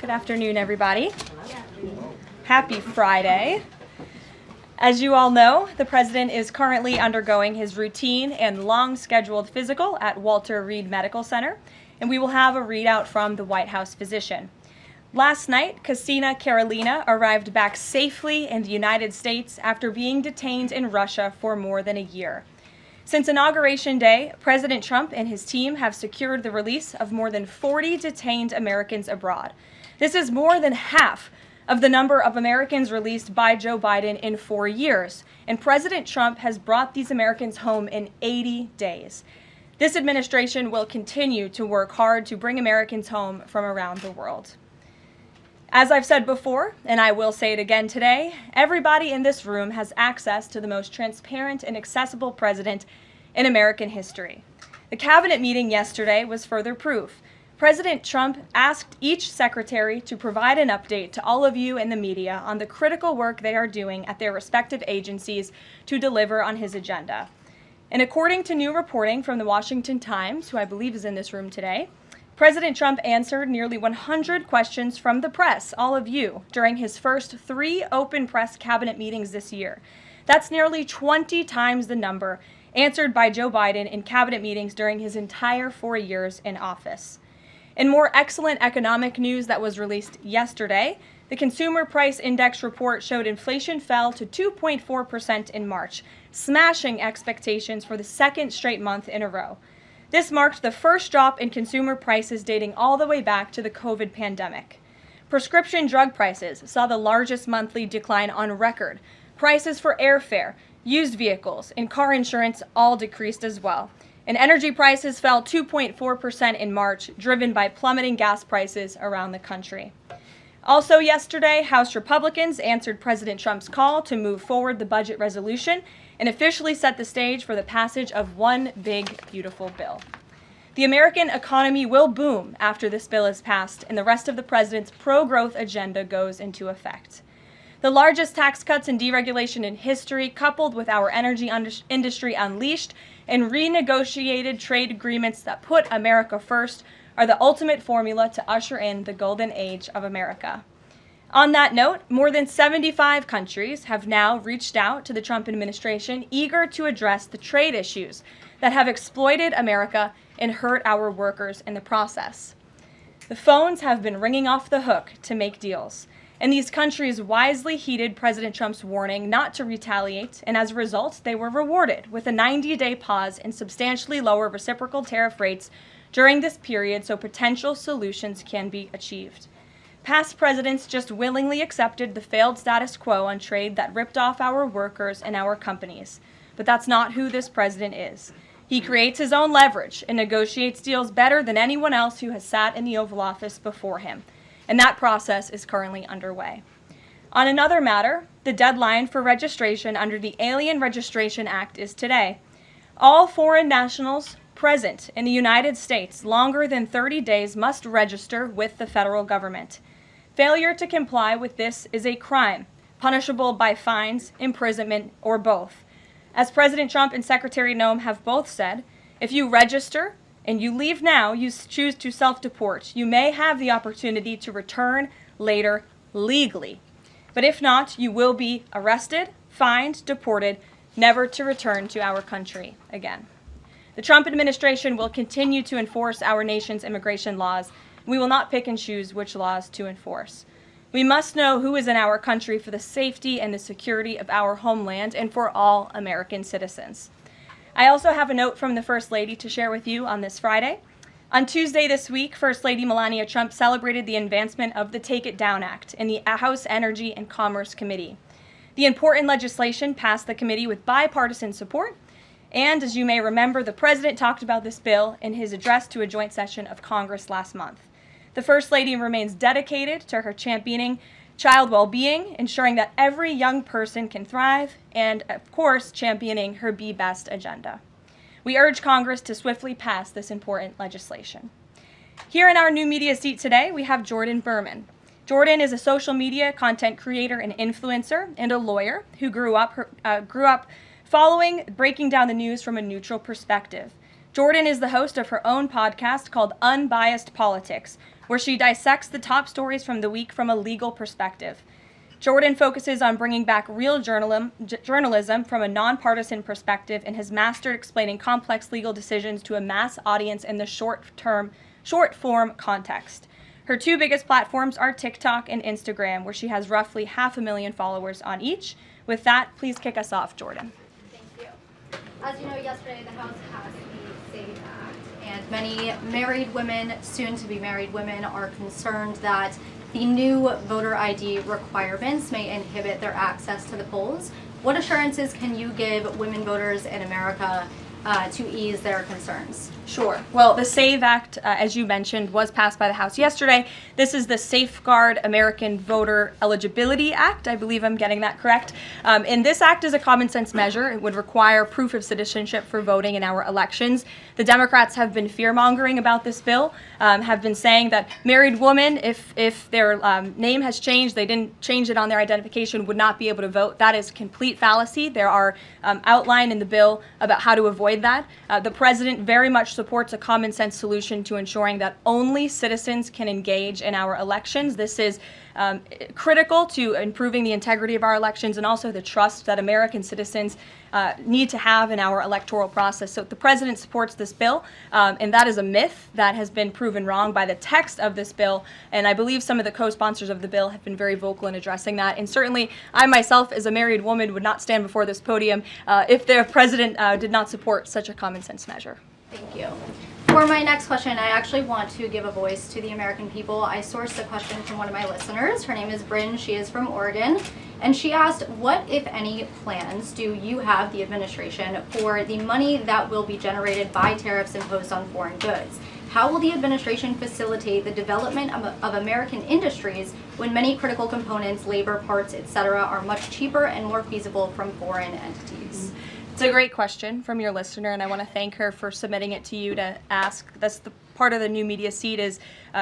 Good afternoon, everybody. Happy Friday. As you all know, the President is currently undergoing his routine and long-scheduled physical at Walter Reed Medical Center, and we will have a readout from the White House physician. Last night, Karoline arrived back safely in the United States after being detained in Russia for more than a year. Since Inauguration Day, President Trump and his team have secured the release of more than 40 detained Americans abroad. This is more than half of the number of Americans released by Joe Biden in 4 years, and President Trump has brought these Americans home in 80 days. This administration will continue to work hard to bring Americans home from around the world. As I've said before, and I will say it again today, everybody in this room has access to the most transparent and accessible president in American history. The cabinet meeting yesterday was further proof. President Trump asked each secretary to provide an update to all of you in the media on the critical work they are doing at their respective agencies to deliver on his agenda. And according to new reporting from the Washington Times, who I believe is in this room today, President Trump answered nearly 100 questions from the press, all of you, during his first 3 open press cabinet meetings this year. That's nearly 20 times the number answered by Joe Biden in cabinet meetings during his entire 4 years in office. In more excellent economic news that was released yesterday, the Consumer Price Index report showed inflation fell to 2.4% in March, smashing expectations for the second straight month in a row. This marked the first drop in consumer prices dating all the way back to the COVID pandemic. Prescription drug prices saw the largest monthly decline on record. Prices for airfare, used vehicles, and car insurance all decreased as well. And energy prices fell 2.4% in March, driven by plummeting gas prices around the country. Also yesterday, House Republicans answered President Trump's call to move forward the budget resolution and officially set the stage for the passage of one big, beautiful bill. The American economy will boom after this bill is passed and the rest of the president's pro-growth agenda goes into effect. The largest tax cuts and deregulation in history, coupled with our energy industry unleashed and renegotiated trade agreements that put America first, are the ultimate formula to usher in the golden age of America. On that note, more than 75 countries have now reached out to the Trump administration, eager to address the trade issues that have exploited America and hurt our workers in the process. The phones have been ringing off the hook to make deals, and these countries wisely heeded President Trump's warning not to retaliate, and as a result, they were rewarded with a 90-day pause and substantially lower reciprocal tariff rates during this period so potential solutions can be achieved. Past presidents just willingly accepted the failed status quo on trade that ripped off our workers and our companies. But that's not who this president is. He creates his own leverage and negotiates deals better than anyone else who has sat in the Oval Office before him. And that process is currently underway. On another matter, the deadline for registration under the Alien Registration Act is today. All foreign nationals present in the United States longer than 30 days must register with the federal government. Failure to comply with this is a crime, punishable by fines, imprisonment, or both. As President Trump and Secretary Noem have both said, if you register and you leave now, you choose to self-deport. You may have the opportunity to return later legally. But if not, you will be arrested, fined, deported, never to return to our country again. The Trump administration will continue to enforce our nation's immigration laws. We will not pick and choose which laws to enforce. We must know who is in our country for the safety and the security of our homeland and for all American citizens. I also have a note from the First Lady to share with you on this Friday. On Tuesday this week, First Lady Melania Trump celebrated the advancement of the Take It Down Act in the House Energy and Commerce Committee. The important legislation passed the committee with bipartisan support. And as you may remember, the president talked about this bill in his address to a joint session of Congress last month. The First Lady remains dedicated to her championing child well-being, ensuring that every young person can thrive, and of course, championing her Be Best agenda. We urge Congress to swiftly pass this important legislation. Here in our new media seat today, we have Jordan Berman. Jordan is a social media content creator and influencer and a lawyer who grew up breaking down the news from a neutral perspective. Jordan is the host of her own podcast called Unbiased Politics, where she dissects the top stories from the week from a legal perspective. Jordan focuses on bringing back real journalism from a nonpartisan perspective and has mastered explaining complex legal decisions to a mass audience in the short-form context. Her two biggest platforms are TikTok and Instagram, where she has roughly 500,000 followers on each. With that, please kick us off, Jordan. Thank you. As you know, yesterday the House passed the SAVE Act, and many married women, soon-to-be married women, are concerned that the new voter ID requirements may inhibit their access to the polls. What assurances can you give women voters in America to ease their concerns? Sure. Well, the SAVE Act, as you mentioned, was passed by the House yesterday. This is the Safeguard American Voter Eligibility Act. I believe I'm getting that correct. And this act is a common sense measure. It would require proof of citizenship for voting in our elections. The Democrats have been fear-mongering about this bill, have been saying that married women, if their name has changed, they didn't change it on their identification, would not be able to vote. That is complete fallacy. There are outlined in the bill about how to avoid that. The president very much supports a common sense solution to ensuring that only citizens can engage in our elections. This is critical to improving the integrity of our elections and also the trust that American citizens need to have in our electoral process. So the president supports this bill, and that is a myth that has been proven wrong by the text of this bill, and I believe some of the co-sponsors of the bill have been very vocal in addressing that, and certainly I myself as a married woman would not stand before this podium if the president did not support such a common sense measure. Thank you. For my next question, I actually want to give a voice to the American people. I sourced the question from one of my listeners. Her name is Bryn. She is from Oregon. And she asked, what, if any, plans do you have, the administration, for the money that will be generated by tariffs imposed on foreign goods? How will the administration facilitate the development of American industries when many critical components, labor, parts, etc., are much cheaper and more feasible from foreign entities? It's a great question from your listener, and I want to thank her for submitting it to you to ask. That's the part of the new media seat is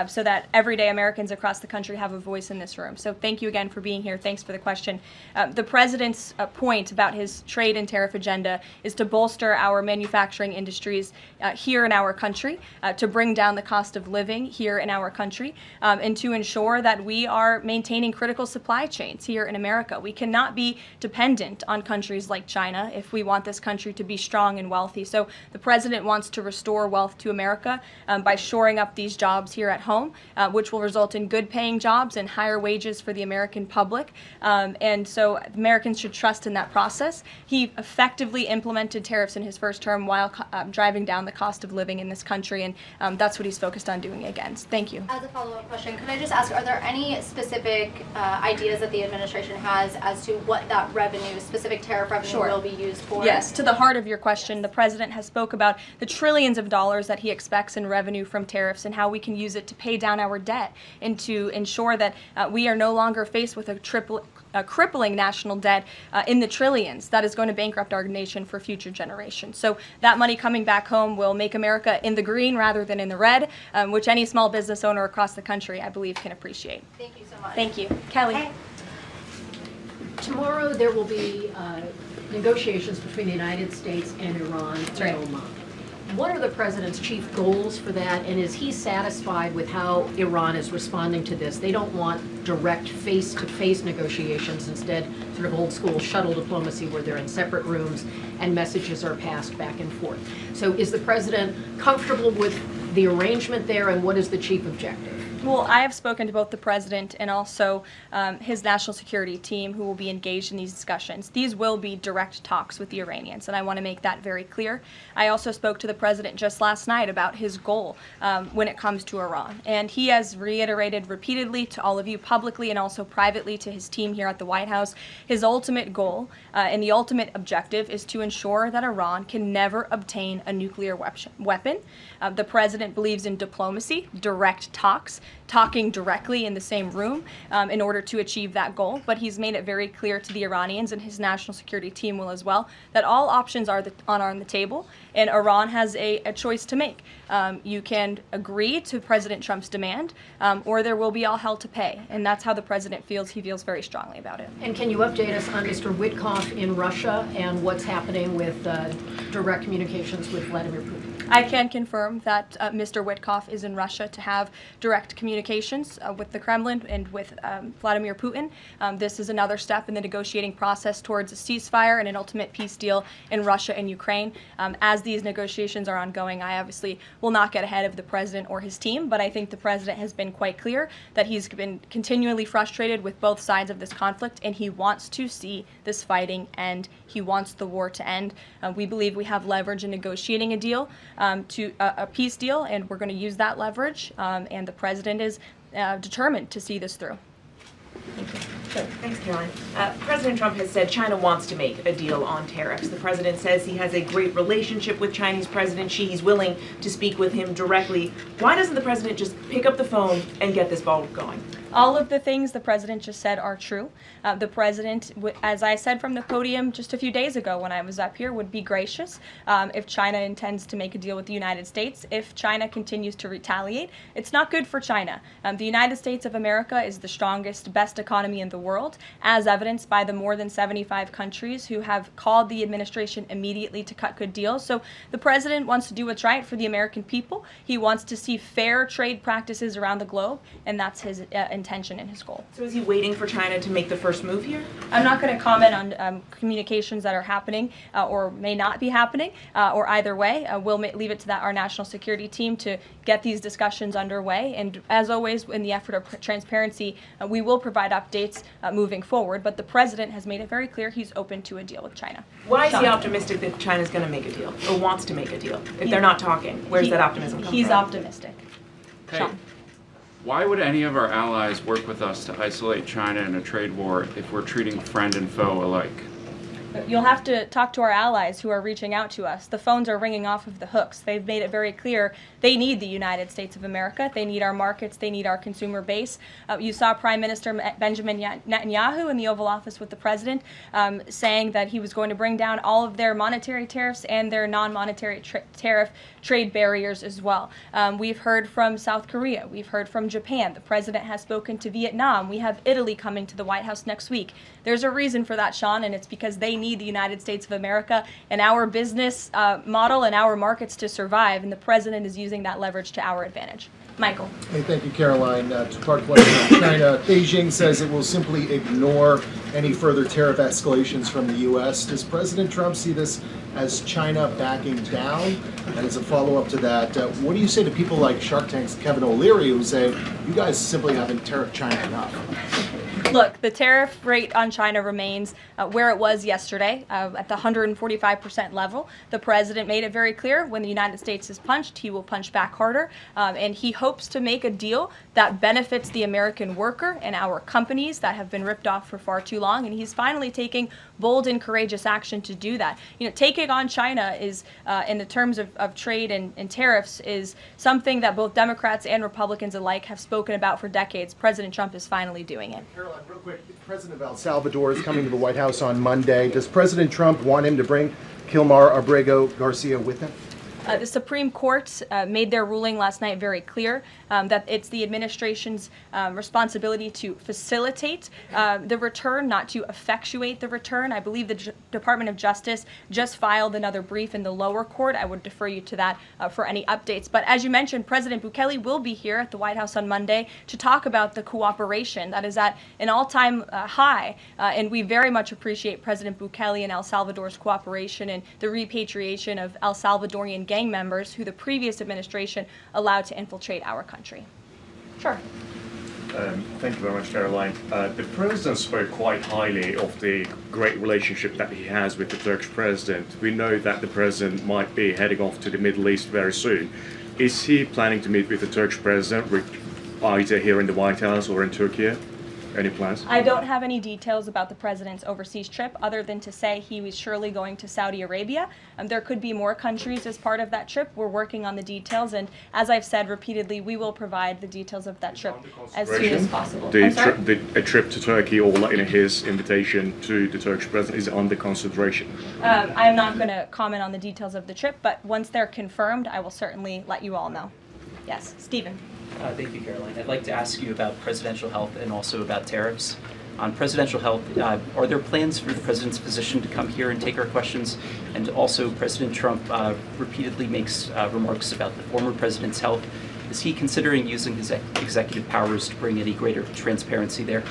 so that everyday Americans across the country have a voice in this room. So thank you again for being here. Thanks for the question. The president's point about his trade and tariff agenda is to bolster our manufacturing industries here in our country, to bring down the cost of living here in our country, and to ensure that we are maintaining critical supply chains here in America. We cannot be dependent on countries like China if we want this country to be strong and wealthy. So the president wants to restore wealth to America by shoring up these jobs here at home, which will result in good paying jobs and higher wages for the American public. And so Americans should trust in that process. He effectively implemented tariffs in his first term while driving down the cost of living in this country, and that's what he's focused on doing again. So thank you. As a follow-up question, could I just ask, are there any specific ideas that the administration has as to what that revenue, specific tariff revenue, will be used for? Yes, to the heart of your question, the president has spoke about the trillions of dollars that he expects in revenue from tariffs and how we can use it to pay down our debt and to ensure that we are no longer faced with a crippling national debt in the trillions that is going to bankrupt our nation for future generations. So that money coming back home will make America in the green rather than in the red, which any small business owner across the country, I believe, can appreciate. Thank you so much. Thank you. Kelly. Tomorrow there will be negotiations between the United States and Iran in Oman. What are the president's chief goals for that, and is he satisfied with how Iran is responding to this? They don't want direct face-to-face negotiations, instead sort of old-school shuttle diplomacy where they're in separate rooms and messages are passed back and forth. So is the president comfortable with the arrangement there, and what is the chief objective? Well, I have spoken to both the president and also his national security team who will be engaged in these discussions. These will be direct talks with the Iranians, and I want to make that very clear. I also spoke to the president just last night about his goal when it comes to Iran, and he has reiterated repeatedly to all of you publicly and also privately to his team here at the White House, his ultimate goal and the ultimate objective is to ensure that Iran can never obtain a nuclear weapon. The president believes in diplomacy, direct talks, talking directly in the same room in order to achieve that goal. But he's made it very clear to the Iranians, and his national security team will as well, that all options are on the table, and Iran has a choice to make. You can agree to President Trump's demand, or there will be all hell to pay. And that's how the president feels. He feels very strongly about it. And can you update us on Mr. Witkoff in Russia and what's happening with direct communications with Vladimir Putin? I can confirm that Mr. Witkoff is in Russia to have direct communications with the Kremlin and with Vladimir Putin. This is another step in the negotiating process towards a ceasefire and an ultimate peace deal in Russia and Ukraine. As these negotiations are ongoing, I obviously will not get ahead of the president or his team, but I think the president has been quite clear that he's been continually frustrated with both sides of this conflict, and he wants to see this fighting end. He wants the war to end. We believe we have leverage in negotiating a deal, to a peace deal, and we're going to use that leverage, and the president is determined to see this through. Thanks, Karoline. President Trump has said China wants to make a deal on tariffs. The president says he has a great relationship with Chinese President Xi. He's willing to speak with him directly. Why doesn't the president just pick up the phone and get this ball going? All of the things the president just said are true. The president, as I said from the podium just a few days ago when I was up here, would be gracious if China intends to make a deal with the United States. If China continues to retaliate, it's not good for China. The United States of America is the strongest, best economy in the world, as evidenced by the more than 75 countries who have called the administration immediately to cut good deals. So the president wants to do what's right for the American people. He wants to see fair trade practices around the globe, and that's his intention and his goal. So is he waiting for China to make the first move here? I'm not going to comment on communications that are happening or may not be happening, or either way. We'll leave it to our national security team to get these discussions underway. And as always, in the effort of transparency, we will provide updates moving forward. But the president has made it very clear he's open to a deal with China. Why is he optimistic that China's going to make a deal, or wants to make a deal? If they're not talking, where's that optimism come from? He's optimistic. Hey, Sean. why would any of our allies work with us to isolate China in a trade war if we're treating friend and foe alike? You'll have to talk to our allies who are reaching out to us. The phones are ringing off of the hooks. They've made it very clear they need the United States of America. They need our markets. They need our consumer base. You saw Prime Minister Benjamin Netanyahu in the Oval Office with the president saying that he was going to bring down all of their monetary tariffs and their non-monetary tariff trade barriers as well. We've heard from South Korea. We've heard from Japan. The president has spoken to Vietnam. We have Italy coming to the White House next week. There's a reason for that, Sean, and it's because they need the United States of America and our business model and our markets to survive, and the president is using that leverage to our advantage. Michael. Hey, thank you, Caroline. Two-part question on China. Beijing says it will simply ignore any further tariff escalations from the U.S. Does President Trump see this as China backing down? And as a follow-up to that, what do you say to people like Shark Tank's Kevin O'Leary who say, you guys simply haven't tariffed China enough? Look, the tariff rate on China remains where it was yesterday, at the 145% level. The president made it very clear when the United States is punched, he will punch back harder. And he hopes to make a deal that benefits the American worker and our companies that have been ripped off for far too long. And he's finally taking bold and courageous action to do that. You know, taking on China is, in the terms of trade and tariffs, is something that both Democrats and Republicans alike have spoken about for decades. President Trump is finally doing it. Caroline, real quick, the president of El Salvador is coming to the White House on Monday. Does President Trump want him to bring Kilmar Abrego Garcia with him? The Supreme Court made their ruling last night very clear that it's the administration's responsibility to facilitate the return, not to effectuate the return. I believe the Department of Justice just filed another brief in the lower court. I would defer you to that for any updates. But as you mentioned, President Bukele will be here at the White House on Monday to talk about the cooperation that is at an all-time high. And we very much appreciate President Bukele and El Salvador's cooperation and the repatriation of El Salvadorian gang members who the previous administration allowed to infiltrate our country. Sure. Thank you very much, Caroline. The president spoke quite highly of the great relationship that he has with the Turkish president. We know that the president might be heading off to the Middle East very soon. Is he planning to meet with the Turkish president, either here in the White House or in Turkey? Any plans? I don't have any details about the president's overseas trip other than to say he was surely going to Saudi Arabia. There could be more countries as part of that trip. We're working on the details, and as I've said repeatedly, we will provide the details of that trip as soon as possible. A trip to Turkey, or his invitation to the Turkish president, is under consideration? I'm not going to comment on the details of the trip, but once they're confirmed, I will certainly let you all know. Yes, Stephen. Thank you, Caroline. I'd like to ask you about presidential health and also about tariffs. On presidential health, are there plans for the president's physician to come here and take our questions? And also, President Trump repeatedly makes remarks about the former president's health. Is he considering using his executive powers to bring any greater transparency there?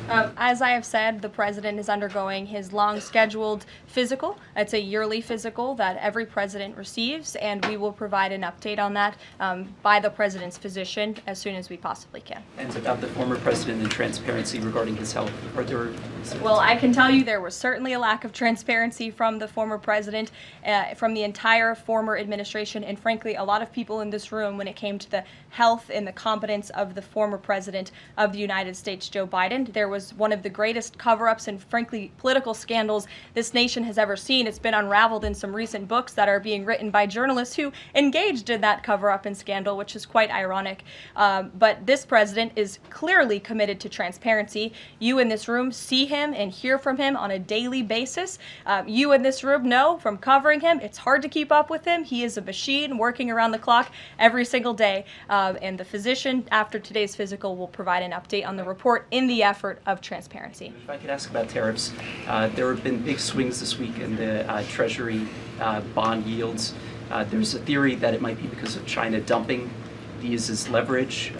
As I have said, the president is undergoing his long-scheduled physical. It's a yearly physical that every president receives, and we will provide an update on that by the president's physician as soon as we possibly can. And about the former president and transparency regarding his health, are there... Well, I can tell you there was certainly a lack of transparency from the former president, from the entire former administration, and frankly, a lot of people in this room when it came to the health and the competence of the former president of the United States, Joe Biden. There was one of the greatest cover-ups and frankly political scandals this nation has ever seen. It's been unraveled in some recent books that are being written by journalists who engaged in that cover-up and scandal, which is quite ironic. But this president is clearly committed to transparency. You in this room see him and hear from him on a daily basis. You in this room know from covering him, it's hard to keep up with him. He is a machine working around the clock every single day. And the physician, after today's physical, will provide an update on the report in the effort of transparency. If I could ask about tariffs, there have been big swings this week in the Treasury bond yields. There's a theory that it might be because of China dumping these as leverage,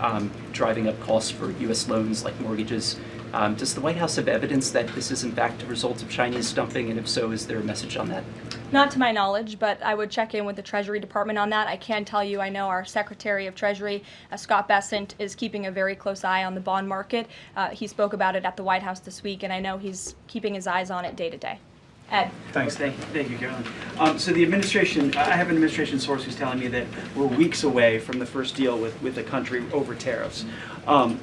driving up costs for U.S. loans like mortgages. Does the White House have evidence that this is in fact a result of Chinese dumping, and if so, is there a message on that? Not to my knowledge, but I would check in with the Treasury Department on that. I can tell you, I know our Secretary of Treasury, Scott Bessent, is keeping a very close eye on the bond market. He spoke about it at the White House this week, and I know he's keeping his eyes on it day to day. Ed. Thanks. Thank you, Karoline. So the administration, I have an administration source who's telling me that we're weeks away from the first deal with the country over tariffs.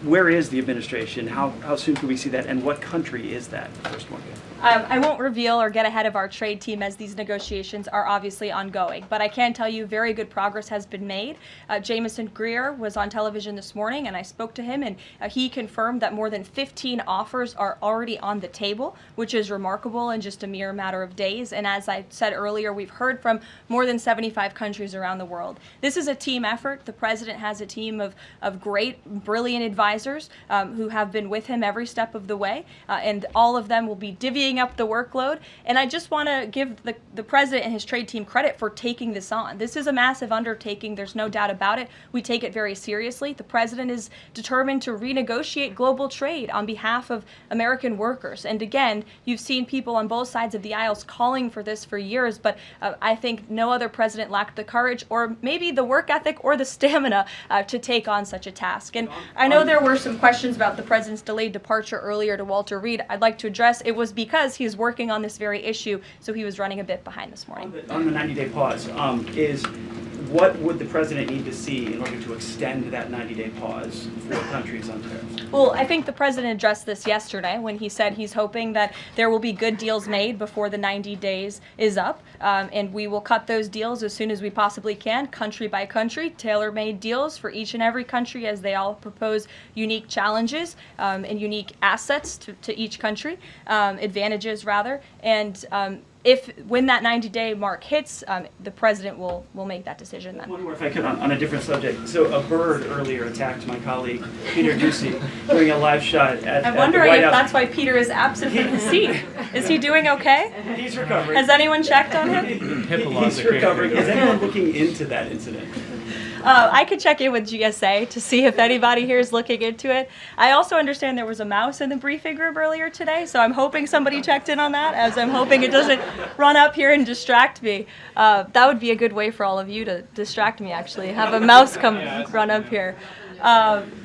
Where is the administration? How soon can we see that? And what country is that first one? I won't reveal or get ahead of our trade team as these negotiations are obviously ongoing, but I can tell you very good progress has been made. Jamison Greer was on television this morning and I spoke to him, and he confirmed that more than 15 offers are already on the table, which is remarkable in just a mere matter of days. And as I said earlier, we've heard from more than 75 countries around the world. This is a team effort. The president has a team of great, brilliant advisors who have been with him every step of the way, and all of them will be divvying up the workload. And I just want to give the president and his trade team credit for taking this on. This is a massive undertaking. There's no doubt about it. We take it very seriously. The president is determined to renegotiate global trade on behalf of American workers. And again, you've seen people on both sides of the aisles calling for this for years, but I think no other president lacked the courage or maybe the work ethic or the stamina to take on such a task. And I know there were some questions about the president's delayed departure earlier to Walter Reed. I'd like to address it was because he's working on this very issue, so he was running a bit behind this morning. On the 90-day pause, what would the president need to see in order to extend that 90-day pause for countries on tariffs? Well, I think the president addressed this yesterday when he said he's hoping that there will be good deals made before the 90 days is up, and we will cut those deals as soon as we possibly can, country by country, tailor-made deals for each and every country as they all propose unique challenges and unique assets to each country, advantages rather, and when that 90-day mark hits, the president will make that decision then. One more, if I could, on a different subject. So a bird earlier attacked my colleague, Peter Doocy, during a live shot at the White House. I'm wondering if that's why Peter is absent from his seat. Is he doing okay? He's recovering. Has anyone checked on him? He's recovering. Is anyone looking into that incident? I could check in with GSA to see if anybody here is looking into it. I also understand there was a mouse in the briefing room earlier today, so I'm hoping somebody checked in on that, as I'm hoping it doesn't run up here and distract me. That would be a good way for all of you to distract me, actually. Have a mouse come run up here.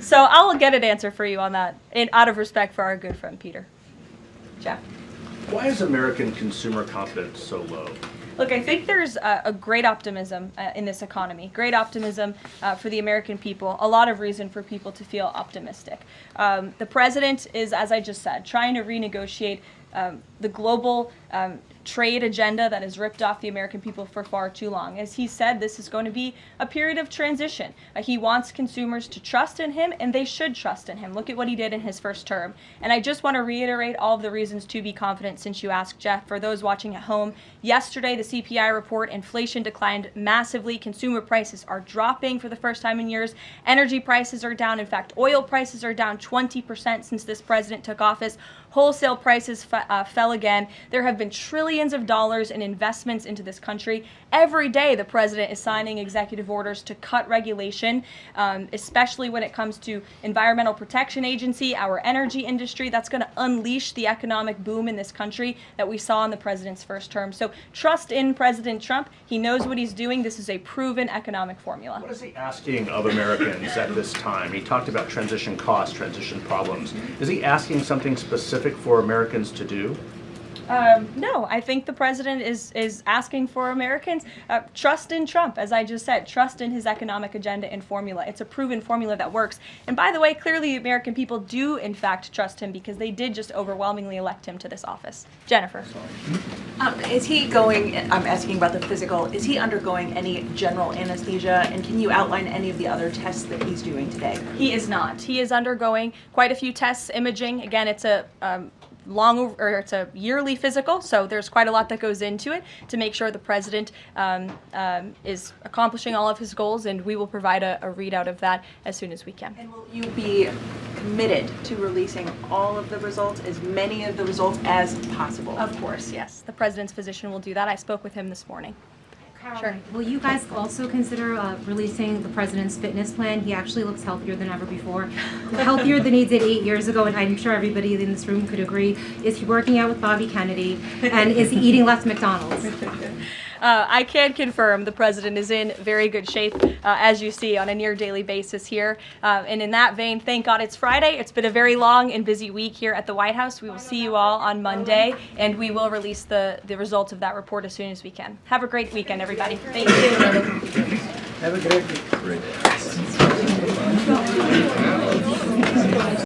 So I'll get an answer for you on that, out of respect for our good friend Peter. Jeff. Why is American consumer confidence so low? Look, I think there's a great optimism in this economy, great optimism for the American people, a lot of reason for people to feel optimistic. The president is, as I just said, trying to renegotiate the global trade agenda that has ripped off the American people for far too long. As he said, this is going to be a period of transition. He wants consumers to trust in him, and they should trust in him. Look at what he did in his first term. And I just want to reiterate all of the reasons to be confident since you asked, Jeff. For those watching at home, yesterday the CPI report, inflation declined massively. Consumer prices are dropping for the first time in years. Energy prices are down. In fact, oil prices are down 20% since this president took office. Wholesale prices fell again. There have been trillions of dollars in investments into this country. Every day the president is signing executive orders to cut regulation, especially when it comes to Environmental Protection Agency, our energy industry. That's going to unleash the economic boom in this country that we saw in the president's first term. So trust in President Trump. He knows what he's doing. This is a proven economic formula. What is he asking of Americans at this time? He talked about transition costs, transition problems. Is he asking something specific for Americans to do? No, I think the president is asking for Americans trust in Trump, as I just said, trust in his economic agenda and formula. It's a proven formula that works. And by the way, clearly American people do in fact trust him because they did just overwhelmingly elect him to this office. Jennifer. Is he going, I'm asking about the physical, is he undergoing any general anesthesia, and can you outline any of the other tests that he's doing today? He is not. He is undergoing quite a few tests, imaging. Again, it's a it's a yearly physical, so there's quite a lot that goes into it to make sure the president is accomplishing all of his goals, and we will provide a readout of that as soon as we can. And will you be committed to releasing all of the results, as many of the results as possible? Of course, yes. The president's physician will do that. I spoke with him this morning. Karoline, sure. Will you guys also consider releasing the president's fitness plan? He actually looks healthier than ever before. Healthier than he did 8 years ago, and I'm sure everybody in this room could agree. Is he working out with Bobby Kennedy? And is he eating less McDonald's? I can confirm the president is in very good shape, as you see, on a near daily basis here. And in that vein, thank God it's Friday. It's been a very long and busy week here at the White House. We will see you all on Monday, and we will release the results of that report as soon as we can. Have a great weekend, everybody. Thank you. Have a great week. Great.